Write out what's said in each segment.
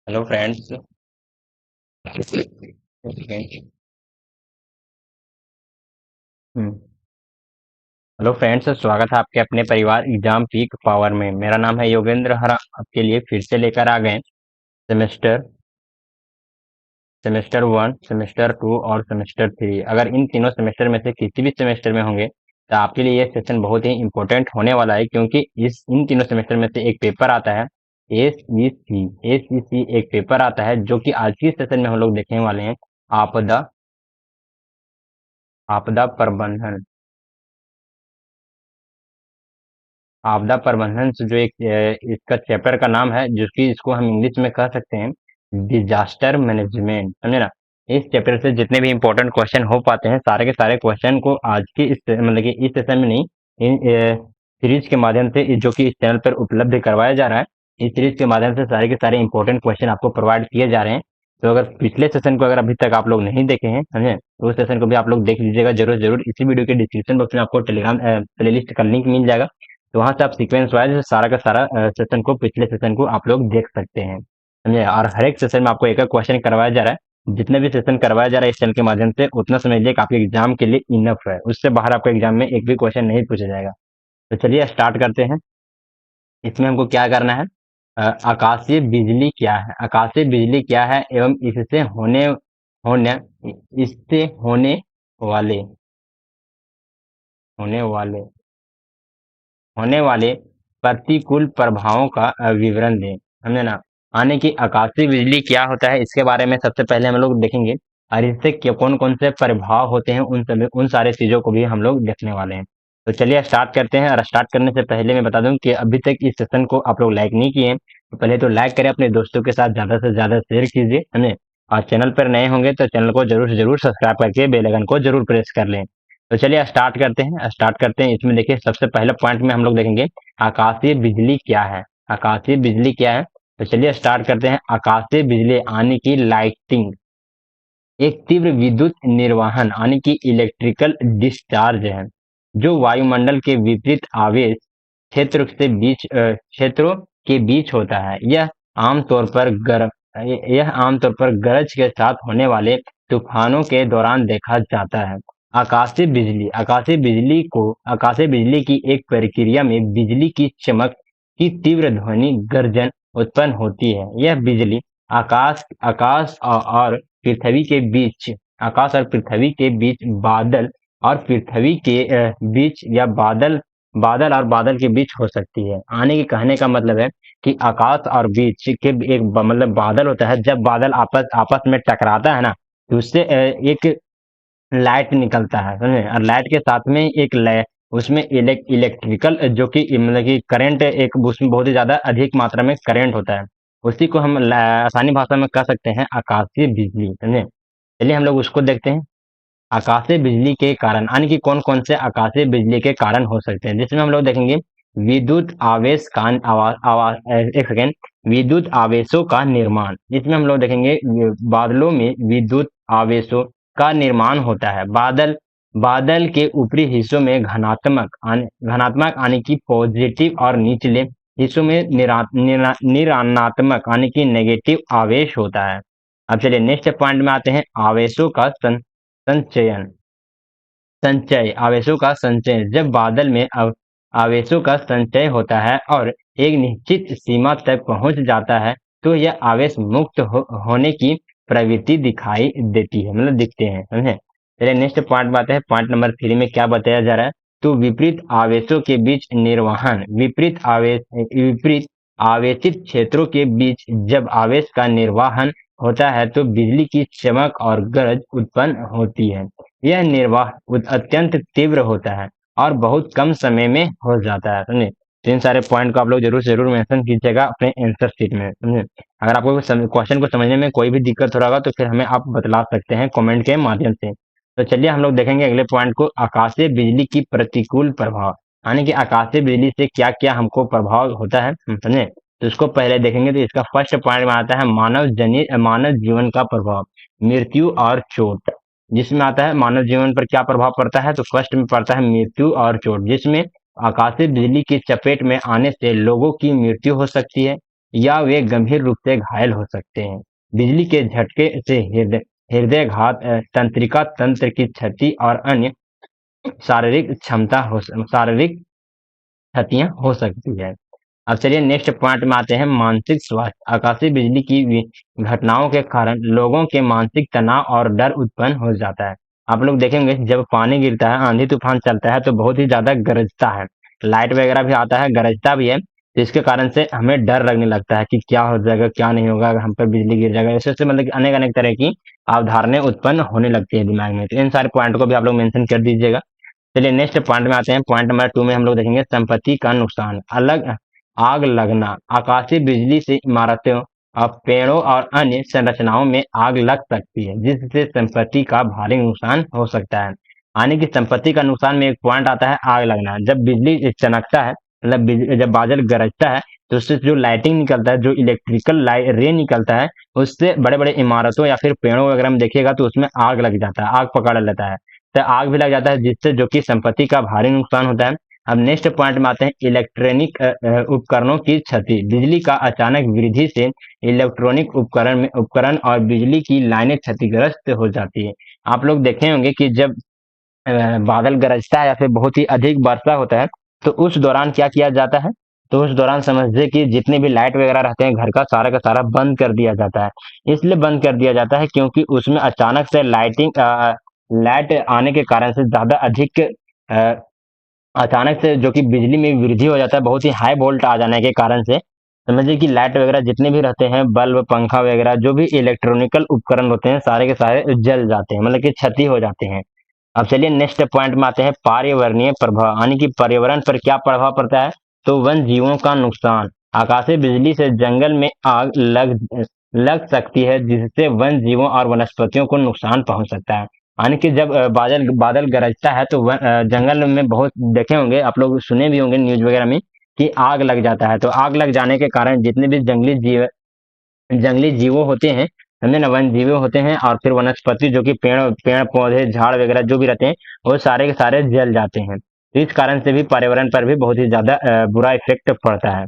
Hello friends. Hello friends, स्वागत है आपके अपने परिवार एग्जाम पीक पावर में। मेरा नाम है योगेंद्र हरा। आपके लिए फिर से लेकर आ गए सेमेस्टर सेमेस्टर 1, सेमेस्टर 2 और सेमेस्टर 3। अगर इन तीनों सेमेस्टर में से किसी भी सेमेस्टर में होंगे तो आपके लिए ये सेशन बहुत ही इंपॉर्टेंट होने वाला है, क्योंकि इस इन तीनों सेमेस्टर में से एक पेपर आता है एसईसी। एक पेपर आता है जो कि आज की सेशन में हम लोग देखने वाले हैं। आपदा आपदा प्रबंधन आपदा प्रबंधन से जो इसका चैप्टर का नाम है, जिसकी इसको हम इंग्लिश में कह सकते हैं डिजास्टर मैनेजमेंट, समझे ना। इस चैप्टर से जितने भी इंपॉर्टेंट क्वेश्चन हो पाते हैं, सारे के सारे क्वेश्चन को आज की इस मतलब कि इस सेशन में नहीं, इन सीरीज के माध्यम से, जो कि इस चैनल पर उपलब्ध करवाया जा रहा है, इस सीरीज के माध्यम से सारे के सारे इंपॉर्टेंट क्वेश्चन आपको प्रोवाइड किए जा रहे हैं। तो अगर पिछले सेशन को अगर अभी तक आप लोग नहीं देखे हैं, समझे, तो उस सेशन को भी आप लोग देख लीजिएगा जरूर जरूर। इसी वीडियो के डिस्क्रिप्शन बॉक्स में आपको टेलीग्राम प्लेलिस्ट का लिंक मिल जाएगा। तो वहां से आप सीक्वेंस वाइज सारा का सारा सेशन को, पिछले सेशन को आप लोग देख सकते हैं, समझे। और हर एक सेशन में आपको एक एक क्वेश्चन करवाया जा रहा है। जितने भी सेशन करवाया जा रहा है इस चैनल के माध्यम से, उतना समझ लीजिए कि आपके एग्जाम के लिए इनफ है। उससे बाहर आपके एग्जाम में एक भी क्वेश्चन नहीं पूछा जाएगा। तो चलिए स्टार्ट करते हैं। इसमें हमको क्या करना है? आकाशीय बिजली क्या है, आकाशीय बिजली क्या है एवं होने इससे वाले होने वाले होने वाले प्रतिकूल प्रभावों का विवरण दें, समझे ना। आने की आकाशीय बिजली क्या होता है, इसके बारे में सबसे पहले हम लोग देखेंगे। और इससे क्या कौन कौन से प्रभाव होते हैं, उन सारे चीजों को भी हम लोग देखने वाले हैं। तो चलिए स्टार्ट करते हैं। और स्टार्ट करने से पहले मैं बता दूं कि अभी तक इस सेशन को आप लोग लाइक नहीं किए हैं, तो पहले तो लाइक करें, अपने दोस्तों के साथ ज्यादा से ज्यादा शेयर कीजिए, समझे। और चैनल पर नए होंगे तो चैनल को जरूर से जरूर सब्सक्राइब करके बेल आइकन को जरूर प्रेस कर लें। तो चलिए स्टार्ट करते हैं। इसमें देखिए, सबसे पहले पॉइंट में हम लोग देखेंगे आकाशीय बिजली क्या है। आकाशीय बिजली क्या है, तो चलिए स्टार्ट करते हैं। आकाशीय बिजली आने की लाइटिंग एक तीव्र विद्युत निर्वहन यानी कि इलेक्ट्रिकल डिस्चार्ज है, जो वायुमंडल के विपरीत आवेश क्षेत्रों के बीच होता है। यह आमतौर पर गरज के साथ होने वाले तूफानों के दौरान देखा जाता है। आकाशीय बिजली की एक प्रक्रिया में बिजली की चमक की तीव्र ध्वनि गर्जन उत्पन्न होती है। यह बिजली आकाश आकाश और पृथ्वी के बीच आकाश और पृथ्वी के बीच बादल और पृथ्वी के बीच, या बादल और बादल के बीच हो सकती है। आने के कहने का मतलब है कि आकाश और बीच के एक मतलब बादल होता है। जब बादल आपस आपस में टकराता है ना, तो उससे एक लाइट निकलता है, समझे। और लाइट के साथ में उसमें इलेक्ट्रिकल जो कि मतलब कि करंट, एक उसमें बहुत ही ज्यादा अधिक मात्रा में करंट होता है। उसी को हम आसानी भाषा में कह सकते हैं आकाशीय बिजली, समझे। चलिए हम लोग उसको देखते हैं। आकाशीय बिजली के कारण यानी कि कौन कौन से आकाशीय बिजली के कारण हो सकते हैं, जिसमें हम लोग देखेंगे विद्युत आवेश का आवाज आवाज एक सेकेंड विद्युत आवेशों का निर्माण। इसमें हम लोग देखेंगे बादलों में विद्युत आवेशों का निर्माण होता है। बादल के ऊपरी हिस्सों में घनात्मक यानी कि पॉजिटिव और निचले हिस्सों में निरानात्मक यानी कि नेगेटिव आवेश होता है। अब चलिए नेक्स्ट पॉइंट में आते हैं। संचयन आवेशों का संचय, जब बादल में आवेशों का संचय होता है और एक निश्चित सीमा तक पहुंच जाता है, तो यह आवेश मुक्त होने की प्रवृत्ति दिखाई देती है, मतलब दिखते हैं, समझे। चलिए नेक्स्ट पॉइंट में आते हैं। पॉइंट नंबर 3 में क्या बताया जा रहा है, तो विपरीत आवेशों के बीच निर्वहन। विपरीत आवेशित क्षेत्रों के बीच जब आवेश का निर्वहन होता है, तो बिजली की चमक और गरज उत्पन्न होती है। यह निर्वाह अत्यंत तीव्र होता है और बहुत कम समय में हो जाता है, समझे। तो इन सारे पॉइंट को आप लोग जरूर से जरूर मेंशन कीजिएगा अपने आंसर शीट में, समझे। अगर आपको क्वेश्चन को समझने में कोई भी दिक्कत हो रहा होगा तो फिर हमें आप बतला सकते हैं कमेंट के माध्यम से। तो चलिए हम लोग देखेंगे अगले पॉइंट को, आकाशीय बिजली की प्रतिकूल प्रभाव, यानी कि आकाशीय बिजली से क्या क्या हमको प्रभाव होता है, हम समझे। तो इसको पहले देखेंगे। तो इसका फर्स्ट पॉइंट में आता है मानव जीवन का प्रभाव, मृत्यु और चोट। जिसमें आता है मानव जीवन पर क्या प्रभाव पड़ता है, तो फर्स्ट में पड़ता है मृत्यु और चोट, जिसमें आकाशीय बिजली की चपेट में आने से लोगों की मृत्यु हो सकती है। या वे गंभीर रूप से घायल हो सकते हैं। बिजली के झटके से हृदयघात, तंत्रिका तंत्र की क्षति और अन्य शारीरिक क्षतियां हो सकती है। अब चलिए नेक्स्ट पॉइंट में आते हैं, मानसिक स्वास्थ्य। आकाशीय बिजली की घटनाओं के कारण लोगों के मानसिक तनाव और डर उत्पन्न हो जाता है। आप लोग देखेंगे जब पानी गिरता है, आंधी तूफान चलता है तो बहुत ही ज्यादा गरजता है, लाइट वगैरह भी आता है, गरजता भी है। तो इसके कारण से हमें डर लगने लगता है कि क्या हो जाएगा, क्या नहीं होगा, अगर हम पर बिजली गिर जाएगा। ऐसे मतलब कि अनेक अनेक तरह की अवधारणाएं उत्पन्न होने लगती है दिमाग में। तो इन सारे पॉइंट को भी आप लोग मेंशन कर दीजिएगा। चलिए नेक्स्ट पॉइंट में आते हैं। पॉइंट नंबर 2 में हम लोग देखेंगे संपत्ति का नुकसान। आग लगना। आकाशीय बिजली से इमारतों और पेड़ों और अन्य संरचनाओं में आग लग सकती है, जिससे संपत्ति का भारी नुकसान हो सकता है। यानी कि संपत्ति का नुकसान में एक पॉइंट आता है आग लगना। जब बिजली चमकता है, मतलब जब बादल गरजता है, तो उससे जो लाइटिंग निकलता है, जो इलेक्ट्रिकल रे निकलता है, उससे बड़े बड़े इमारतों या फिर पेड़ों वगैरह में देखिएगा तो उसमें आग लग जाता है, आग पकड़ लेता है, तो आग भी लग जाता है, जिससे जो कि संपत्ति का भारी नुकसान होता है। अब नेक्स्ट पॉइंट में आते हैं, इलेक्ट्रॉनिक उपकरणों की क्षति। बिजली का अचानक वृद्धि से इलेक्ट्रॉनिक उपकरण और बिजली की लाइनें क्षतिग्रस्त हो जाती है। आप लोग देखे होंगे कि जब बादल गरजता है या फिर बहुत ही अधिक वर्षा होता है, तो उस दौरान क्या किया जाता है, तो उस दौरान समझिए कि जितने भी लाइट वगैरह रहते हैं घर का सारा बंद कर दिया जाता है। इसलिए बंद कर दिया जाता है क्योंकि उसमें अचानक से लाइट आने के कारण से ज्यादा अधिक अ, अचानक से जो कि बिजली में वृद्धि हो जाता है, बहुत ही हाई वोल्ट आ जाने के कारण से समझिए कि लाइट वगैरह जितने भी रहते हैं, बल्ब, पंखा वगैरह, जो भी इलेक्ट्रॉनिकल उपकरण होते हैं, सारे के सारे जल जाते हैं, मतलब कि क्षति हो जाते हैं। अब चलिए नेक्स्ट पॉइंट में आते हैं, पर्यावरणीय प्रभाव। यानी कि पर्यावरण पर क्या प्रभाव पड़ता है, तो वन जीवों का नुकसान। आकाशीय बिजली से जंगल में आग लग लग सकती है, जिससे वन जीवों और वनस्पतियों को नुकसान पहुंच सकता है। यानी कि जब बादल बादल गरजता है तो जंगल में बहुत देखे होंगे, आप लोग सुने भी होंगे न्यूज वगैरह में कि आग लग जाता है। तो आग लग जाने के कारण जितने भी जंगली जीवो होते हैं, समझे ना, वन जीवो होते हैं, और फिर वनस्पति जो कि पेड़ पेड़ पौधे झाड़ वगैरह जो भी रहते हैं, वो सारे के सारे जल जाते हैं। तो इस कारण से भी पर्यावरण पर भी बहुत ही ज्यादा बुरा इफेक्ट पड़ता है।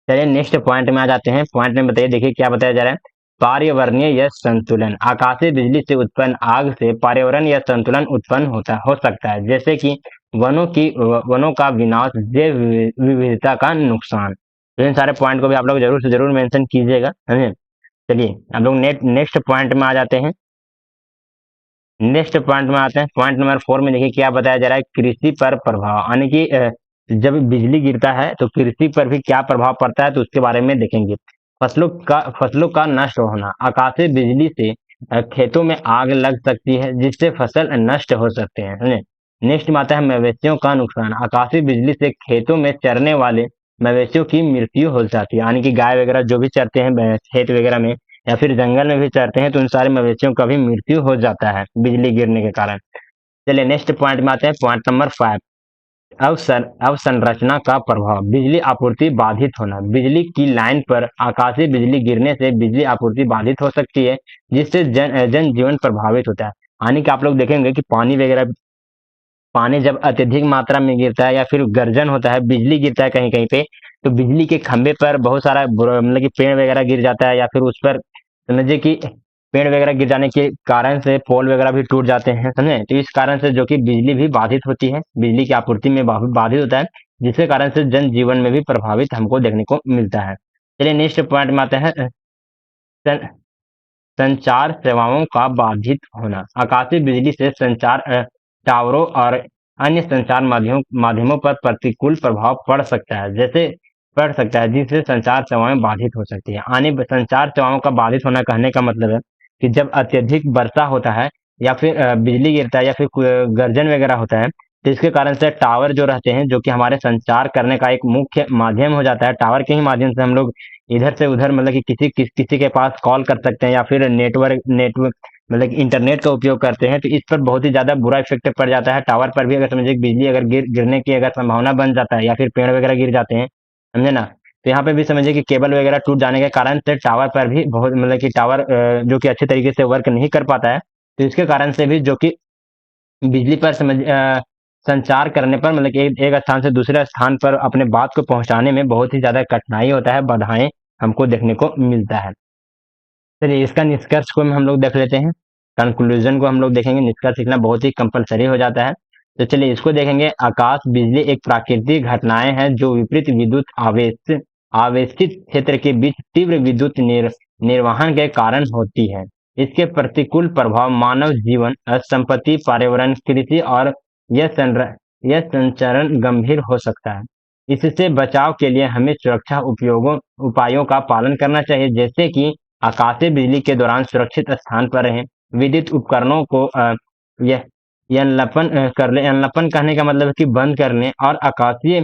चलिए नेक्स्ट पॉइंट में आ जाते हैं। पॉइंट में बताइए, देखिए क्या बताया जा रहा है, पर्यावरणीय यह संतुलन। आकाशीय बिजली से उत्पन्न आग से पर्यावरण या संतुलन उत्पन्न हो सकता है, जैसे कि वनों का विनाश, जैव विविधता का नुकसान। तो इन सारे पॉइंट को भी आप लोग जरूर से जरूर मेंशन कीजिएगा, समझे। चलिए हम लोग नेक्स्ट पॉइंट में आ जाते हैं। नेक्स्ट पॉइंट में आते हैं। पॉइंट नंबर 4 में देखिए क्या बताया जा रहा है, कृषि पर प्रभाव। यानी कि जब बिजली गिरता है तो कृषि पर भी क्या प्रभाव पड़ता है, तो उसके बारे में देखेंगे। फसलों का नष्ट होना। आकाशीय बिजली से खेतों में आग लग सकती है, जिससे फसल नष्ट हो सकते हैं, समझे। नेक्स्ट में आता है मवेशियों का नुकसान। आकाशीय बिजली से खेतों में चरने वाले मवेशियों की मृत्यु हो जाती है। यानी कि गाय वगैरह जो भी चरते हैं खेत वगैरह में या फिर जंगल में भी चरते हैं, तो उन सारे मवेशियों का भी मृत्यु हो जाता है बिजली गिरने के कारण। चलिए नेक्स्ट पॉइंट में आते हैं। पॉइंट नंबर 5, अवसंरचना का प्रभाव। बिजली आपूर्ति बाधित होना। बिजली की लाइन पर आकाशीय बिजली गिरने से बिजली आपूर्ति बाधित हो सकती है, जिससे जनजीवन प्रभावित होता है। यानी कि आप लोग देखेंगे कि पानी जब अत्यधिक मात्रा में गिरता है या फिर गर्जन होता है, बिजली गिरता है कहीं कहीं पे, तो बिजली के खंभे पर बहुत सारा मतलब कि पेड़ वगैरह गिर जाता है, या फिर उस पर समझिए कि पेड़ वगैरह गिर जाने के कारण से पोल वगैरह भी टूट जाते हैं, समझे। तो इस कारण से जो कि बिजली भी बाधित होती है, बिजली की आपूर्ति में बाधित होता है, जिसके कारण से जनजीवन में भी प्रभावित हमको देखने को मिलता है। चलिए नेक्स्ट पॉइंट में आते हैं, सन- संचार सेवाओं का बाधित होना। आकाशीय बिजली से संचार टावरों और अन्य संचार माध्यमों पर प्रतिकूल प्रभाव पड़ सकता है, जिससे संचार सेवाएं बाधित हो सकती है। संचार सेवाओं का बाधित होना कहने का मतलब है कि जब अत्यधिक वर्षा होता है या फिर बिजली गिरता है या फिर गर्जन वगैरह होता है, तो इसके कारण से टावर जो रहते हैं, जो कि हमारे संचार करने का एक मुख्य माध्यम हो जाता है, टावर के ही माध्यम से हम लोग इधर से उधर मतलब कि किसी के पास कॉल कर सकते हैं, या फिर नेटवर्क मतलब कि इंटरनेट का उपयोग करते हैं। तो इस पर बहुत ही ज्यादा बुरा इफेक्ट पड़ जाता है। टावर पर भी अगर समझिए बिजली अगर गिरने की अगर संभावना बन जाता है, या फिर पेड़ वगैरह गिर जाते हैं, समझे ना, तो यहाँ पे भी समझिए कि केबल वगैरह टूट जाने के कारण से टावर पर भी बहुत मतलब कि टावर जो कि अच्छे तरीके से वर्क नहीं कर पाता है। तो इसके कारण से भी जो कि बिजली पर संचार करने पर मतलब कि एक स्थान से दूसरे स्थान पर अपने बात को पहुंचाने में बहुत ही ज़्यादा कठिनाई होता है, बाधाएँ हमको देखने को मिलता है। चलिए इसका निष्कर्ष को हम लोग देख लेते हैं। कंक्लूजन को हम लोग देखेंगे, निष्कर्ष लिखना बहुत ही कंपल्सरी हो जाता है। तो चलिए इसको देखेंगे। आकाश बिजली एक प्राकृतिक घटनाएं हैं जो विपरीत विद्युत आवेशित क्षेत्र के बीच तीव्र विद्युत निर्वहन के कारण होती है। इसके प्रतिकूल प्रभाव मानव जीवन, संपत्ति, पर्यावरण, कृषि और यह संचरण गंभीर हो सकता है। इससे बचाव के लिए हमें सुरक्षा उपायों का पालन करना चाहिए, जैसे कि आकाशीय बिजली के दौरान सुरक्षित स्थान पर रहें, विद्युत उपकरणों को यह कर ले। अनलपन कहने का मतलब है कि बंद कर लें, और आकाशीय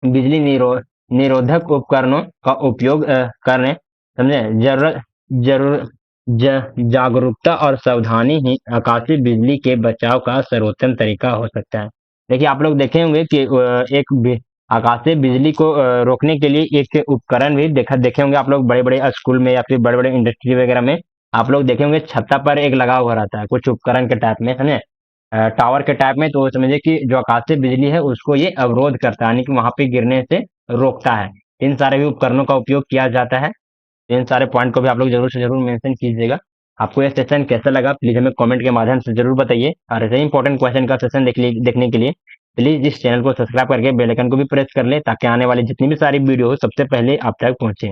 बिजली निरोधक उपकरणों का उपयोग करें। समझे? जरूर जागरूकता और सावधानी ही आकाशीय बिजली के बचाव का सर्वोत्तम तरीका हो सकता है। देखिए आप लोग देखे होंगे कि आकाशीय बिजली को रोकने के लिए एक उपकरण भी देखे होंगे आप लोग, बड़े बड़े स्कूल में या फिर बड़े बड़े इंडस्ट्री वगैरह में आप लोग देखे होंगे, छत्ता पर एक लगा हुआ रहता है कुछ उपकरण के टाइप में, है ना? टावर के टाइप में। तो समझिए कि जो आकाशीय बिजली है उसको ये अवरोध करता है, यानी कि वहां पे गिरने से रोकता है। इन सारे भी उपकरणों का उपयोग किया जाता है। इन सारे पॉइंट को भी आप लोग जरूर से जरूर मेंशन कीजिएगा। आपको यह सेशन कैसा लगा प्लीज हमें कमेंट के माध्यम से जरूर बताइए, और ऐसे ही इंपॉर्टेंट क्वेश्चन का सेशन देखने के लिए प्लीज इस चैनल को सब्सक्राइब करके बेल आइकन को भी प्रेस कर ले, ताकि आने वाली जितनी भी सारी वीडियो हो सबसे पहले आप तक पहुंचे।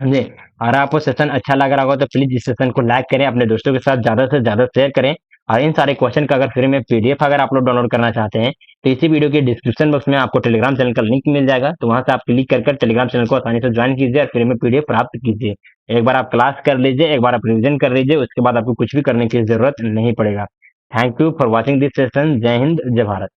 समझे? और आपको सेशन अच्छा लग रहा होगा तो प्लीज इस सेशन को लाइक करें, अपने दोस्तों के साथ ज्यादा से ज्यादा शेयर करें। और इन सारे क्वेश्चन का अगर फ्री में पीडीएफ अगर आप लोग डाउनलोड करना चाहते हैं तो इसी वीडियो के डिस्क्रिप्शन बॉक्स में आपको टेलीग्राम चैनल का लिंक मिल जाएगा, तो वहां से आप क्लिक कर टेलीग्राम चैनल को आसानी से ज्वाइन कीजिए और फ्री में पीडीएफ प्राप्त कीजिए। एक बार आप क्लास कर लीजिए, एक बार आप रिविजन कर लीजिए, उसके बाद आपको कुछ भी करने की जरूरत नहीं पड़ेगा। Thank you for watching this session. जय हिंद, जय भारत।